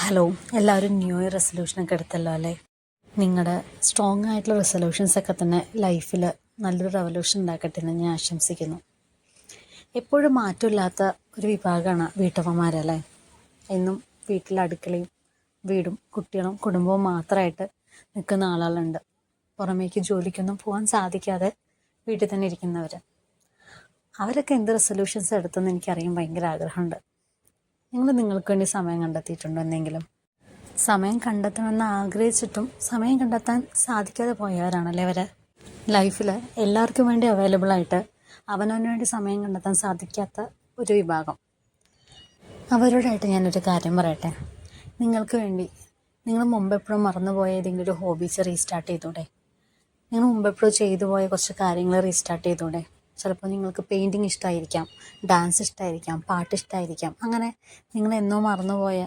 Hello, എല്ലാവരും new year റെസൊല്യൂഷനൊക്കെ എടുത്തല്ലോ അല്ലേ? നിങ്ങളുടെ സ്ട്രോങ് ആയിട്ടുള്ള റെസൊല്യൂഷൻസൊക്കെ തന്നെ ലൈഫിൽ നല്ലൊരു റെവല്യൂഷൻ ഉണ്ടാക്കട്ടെ എന്ന് ഞാൻ ആശംസിക്കുന്നു. എപ്പോഴും മാറ്റമില്ലാത്ത ഒരു വിഭാഗമാണ് വീട്ടമ്മമാരല്ലേ. എന്നും വീട്ടിലെ അടുക്കളയും വീടും കുട്ടികളും കുടുംബവും മാത്രമായിട്ട് നിൽക്കുന്ന ആളുകളുണ്ട്. പുറമേക്ക് ജോലിക്കൊന്നും പോകാൻ സാധിക്കാതെ വീട്ടിൽ തന്നെ ഇരിക്കുന്നവർ. അവരൊക്കെ എന്ത് റെസൊല്യൂഷൻസ് എടുത്തെന്ന് എനിക്കറിയാൻ ഭയങ്കര ആഗ്രഹമുണ്ട്. നിങ്ങൾക്ക് വേണ്ടി സമയം കണ്ടെത്തിയിട്ടുണ്ടോ? എന്തെങ്കിലും സമയം കണ്ടെത്തണമെന്ന് ആഗ്രഹിച്ചിട്ടും സമയം കണ്ടെത്താൻ സാധിക്കാതെ പോയവരാണല്ലേ അവർ. ലൈഫിൽ എല്ലാവർക്കും വേണ്ടി അവൈലബിളായിട്ട് അവനവന് വേണ്ടി സമയം കണ്ടെത്താൻ സാധിക്കാത്ത ഒരു വിഭാഗം. അവരോടായിട്ട് ഞാനൊരു കാര്യം പറയട്ടെ. നിങ്ങൾക്ക് വേണ്ടി നിങ്ങൾ മുമ്പ് എപ്പോഴും മറന്നുപോയ ഏതെങ്കിലും ഒരു ഹോബീസ് റീസ്റ്റാർട്ട് ചെയ്തൂടെ? നിങ്ങൾ മുമ്പ് എപ്പോഴും ചെയ്തു പോയ കുറച്ച് കാര്യങ്ങൾ റീസ്റ്റാർട്ട് ചെയ്തൂടെ? ചിലപ്പോൾ നിങ്ങൾക്ക് പെയിൻറ്റിങ് ഇഷ്ടമായിരിക്കാം, ഡാൻസ് ഇഷ്ടമായിരിക്കാം, പാട്ട് ഇഷ്ടമായിരിക്കാം. അങ്ങനെ നിങ്ങൾ എന്നോ മറന്നുപോയ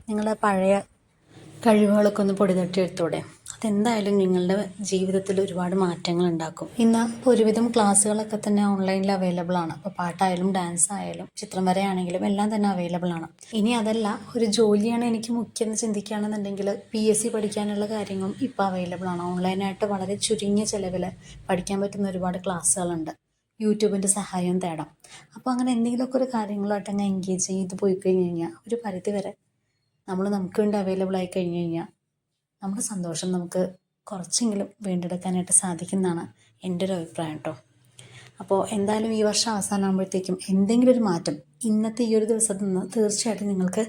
നിങ്ങളുടെ പഴയ കഴിവുകളൊക്കെ ഒന്ന് പൊടിതട്ടി എടുത്തൂടെ? അതെന്തായാലും നിങ്ങളുടെ ജീവിതത്തിൽ ഒരുപാട് മാറ്റങ്ങൾ ഉണ്ടാക്കും. ഇന്ന് ഒരുവിധം ക്ലാസ്സുകളൊക്കെ തന്നെ ഓൺലൈനിൽ അവൈലബിൾ ആണ്. അപ്പോൾ പാട്ടായാലും ഡാൻസ് ആയാലും ചിത്രം വരയാണെങ്കിലും എല്ലാം തന്നെ അവൈലബിൾ ആണ്. ഇനി അതല്ല, ഒരു ജോലിയാണ് എനിക്ക് മുഖ്യം എന്ന് ചിന്തിക്കുകയാണെന്നുണ്ടെങ്കിൽ PSC പഠിക്കാനുള്ള കാര്യങ്ങളും ഇപ്പോൾ അവൈലബിൾ ആണ്. ഓൺലൈനായിട്ട് വളരെ ചുരുങ്ങിയ ചിലവിൽ പഠിക്കാൻ പറ്റുന്ന ഒരുപാട് ക്ലാസ്സുകളുണ്ട്. യൂട്യൂബിൻ്റെ സഹായം തേടാം. അപ്പോൾ അങ്ങനെ എന്തെങ്കിലുമൊക്കെ ഒരു കാര്യങ്ങളായിട്ട് അങ്ങ് എൻഗേജ് ചെയ്ത് പോയി കഴിഞ്ഞ് കഴിഞ്ഞാൽ ഒരു പരിധി വരെ നമുക്ക് വേണ്ടി അവൈലബിൾ ആയി കഴിഞ്ഞ് കഴിഞ്ഞാൽ നമ്മുടെ സന്തോഷം നമുക്ക് കുറച്ചെങ്കിലും വീണ്ടെടുക്കാനായിട്ട് സാധിക്കുന്നതാണ് എൻ്റെ ഒരു അഭിപ്രായം കേട്ടോ. അപ്പോൾ എന്തായാലും ഈ വർഷം അവസാനമാകുമ്പോഴത്തേക്കും എന്തെങ്കിലും ഒരു മാറ്റം ഇന്നത്തെ ഈ ഒരു ദിവസത്തിൽ നിന്ന് തീർച്ചയായിട്ടും നിങ്ങൾക്ക്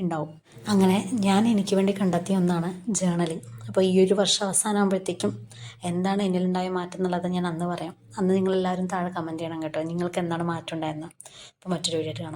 ഉണ്ടാവും. അങ്ങനെ ഞാൻ എനിക്ക് വേണ്ടി കണ്ടെത്തിയ ഒന്നാണ് ജേർണലിങ്. അപ്പോൾ ഈ ഒരു വർഷം അവസാനമാകുമ്പോഴത്തേക്കും എന്താണ് എന്നിലുണ്ടായ മാറ്റം എന്നുള്ളത് ഞാൻ അന്ന് പറയാം. അന്ന് നിങ്ങളെല്ലാവരും താഴെ കമൻറ്റ് ചെയ്യണം കേട്ടോ, നിങ്ങൾക്ക് എന്താണ് മാറ്റം ഉണ്ടായിരുന്നത്. അപ്പോൾ മറ്റൊരു വീഡിയോ കാണാം.